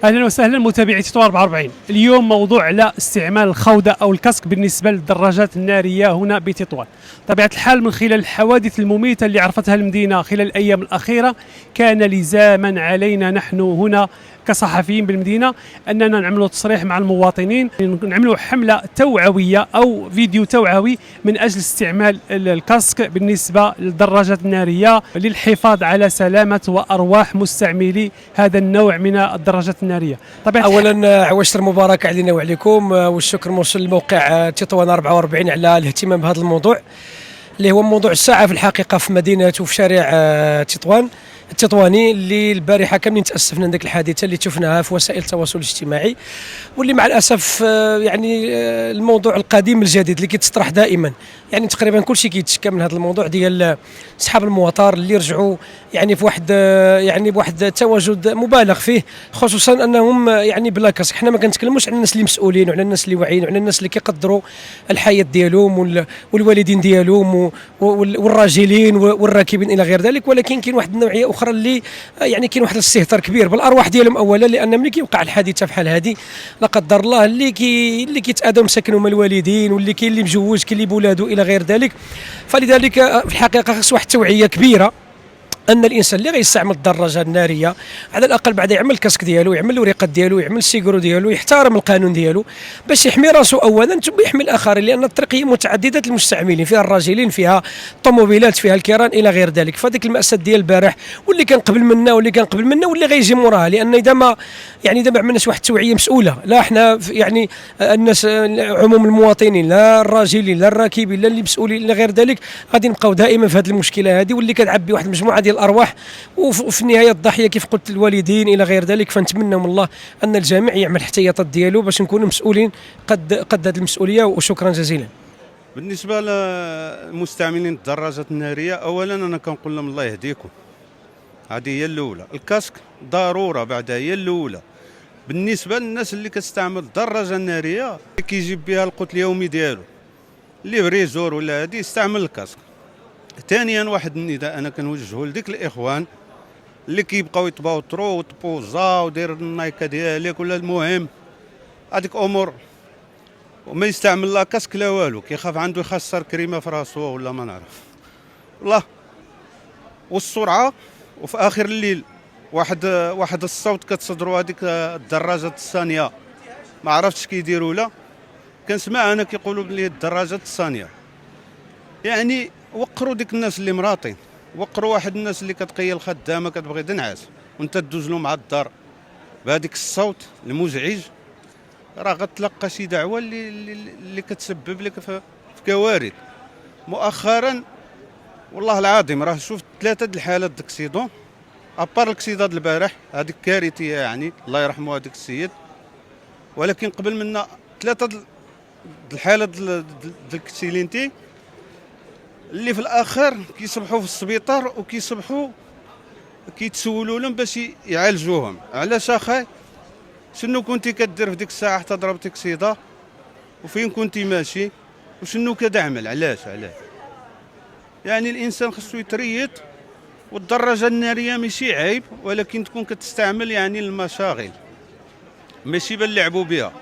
اهلا وسهلا متابعي تطوان 44. اليوم موضوع على استعمال الخوذه او الكاسك بالنسبه للدراجات الناريه هنا بتطوان. طبيعه الحال من خلال الحوادث المميته اللي عرفتها المدينه خلال الايام الاخيره كان لزاما علينا نحن هنا كصحفيين بالمدينه اننا نعملوا تصريح مع المواطنين، نعملوا حمله توعويه او فيديو توعوي من اجل استعمال الكاسك بالنسبه للدراجات الناريه للحفاظ على سلامه وارواح مستعملي هذا النوع من الدراجات الناريه. طبعا اولا عواشر مبارك علينا وعليكم، والشكر موصول لموقع تطوان 44 على الاهتمام بهذا الموضوع اللي هو موضوع الساعه في الحقيقه في مدينه وفي شارع تطوان التطواني، اللي البارحه كاملين تاسفنا من ذيك الحادثه اللي شفناها في وسائل التواصل الاجتماعي، واللي مع الاسف يعني الموضوع القديم الجديد اللي كيتطرح دائما. يعني تقريبا كل شيء كيتشكى من هذا الموضوع ديال اصحاب المواطر اللي رجعوا يعني في واحد يعني بواحد التواجد مبالغ فيه، خصوصا انهم يعني بلا كاسك. حنا ما كنتكلموش على الناس اللي مسؤولين وعلى الناس اللي واعيين وعلى الناس اللي كيقدروا الحياه ديالهم والوالدين ديالهم والراجلين والراكبين الى غير ذلك، ولكن كاين واحد النوعيه اخرى اللي يعني كاين واحد الاستهتار كبير بالارواح ديالهم اولا، لان ملي كيوقع الحادثه بحال هذه لا قدر الله اللي كيتاذوا مساكن هما الوالدين، واللي كاين اللي مجوج، كاين اللي بولادو الى غير ذلك. فلذلك في الحقيقه خص واحد التوعيه كبيره ان الانسان اللي غيستعمل الدراجه الناريه على الاقل بعد يعمل الكاسك ديالو، يعمل الوريقات ديالو، يعمل السيكرو ديالو، يحترم القانون ديالو باش يحمي راسو اولا ثم يحمي الاخرين، لان الطريق هي متعدده المستعملين، فيها الراجلين، فيها الطوموبيلات، فيها الكيران الى غير ذلك. فذاك المأساة ديال البارح واللي كان قبل منا واللي غيجي موراها، لان اذا ما عملناش واحد التوعيه مسؤوله، لا احنا يعني الناس عموم المواطنين، لا الراجلين لا الراكبين لا اللي مسؤولين الى غير ذلك، غادي نبقاو دائما في هذه المشكله هذه، واللي كتعبي واحد المجموعه ديال الارواح، وفي النهايه الضحيه كيف قلت الوالدين الى غير ذلك. فنتمنى من الله ان الجميع يعمل الاحتياطات ديالو باش نكونوا مسؤولين قد هذه المسؤوليه. وشكرا جزيلا. بالنسبه للمستعملين الدراجات الناريه، اولا انا كنقول لهم الله يهديكم، هذه هي الاولى. الكاسك ضروره بعدها هي الاولى. بالنسبه للناس اللي كتستعمل الدراجه الناريه كيجيب بها القوت اليومي ديالو، اللي بريزور ولا هذه، يستعمل الكاسك. ثانيا واحد النداء انا كنوجهه لديك الاخوان اللي كيبقاو يطباو طرو وتبوزا ودير النايكه ديالك ولا المهم هذيك امور، وما يستعمل لا كاسك لا والو، كيخاف عنده يخسر كريمه في راسو ولا ما نعرف والله. والسرعه، وفي اخر الليل واحد الصوت كتصدروا هذيك الدراجات الثانيه ما عرفتش كيديروا لا، كنسمع انا كيقولوا بلي الدراجات الثانيه. يعني وقروا ديك الناس اللي مراطين، وقروا واحد الناس اللي كتقيل خدامه كتبغي تنعس وانت تدوز له مع الدار بهذيك الصوت المزعج، راه غتلقى شي دعوه اللي كتسبب لك في كوارث. مؤخرا والله العظيم راه شفت 3 د الحالات داكسيدون، ابار الاكسيداد البارح هذيك كارثيه، يعني الله يرحمه هذاك السيد، ولكن قبل منا 3 د الحالات ديال الكسيلينتي اللي في الاخر كيصبحوا في السبيطار وكيصبحوا كيتسولوا لهم باش يعالجوهم. علاش اخاي؟ شنو كنتي كدير في ديك الساعه حتى ضربتك سيده؟ وفين كنتي ماشي؟ وشنو كتعمل؟ علاش؟ يعني الانسان خصو يتريد. والدراجه الناريه ماشي عيب، ولكن تكون كتستعمل يعني المشاغل، ماشي بنلعبوا بها.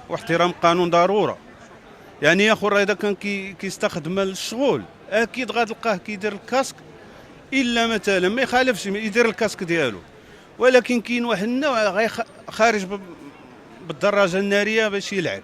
واحترام القانون ضروره. يعني يا اخو اذا كان كيستخدم الشغل اكيد غتلقاه كيدير الكاسك، الا مثلا ما يخالفش يدير الكاسك ديالو، ولكن كاين واحد النوع خارج بالدراجه الناريه باش يلعب.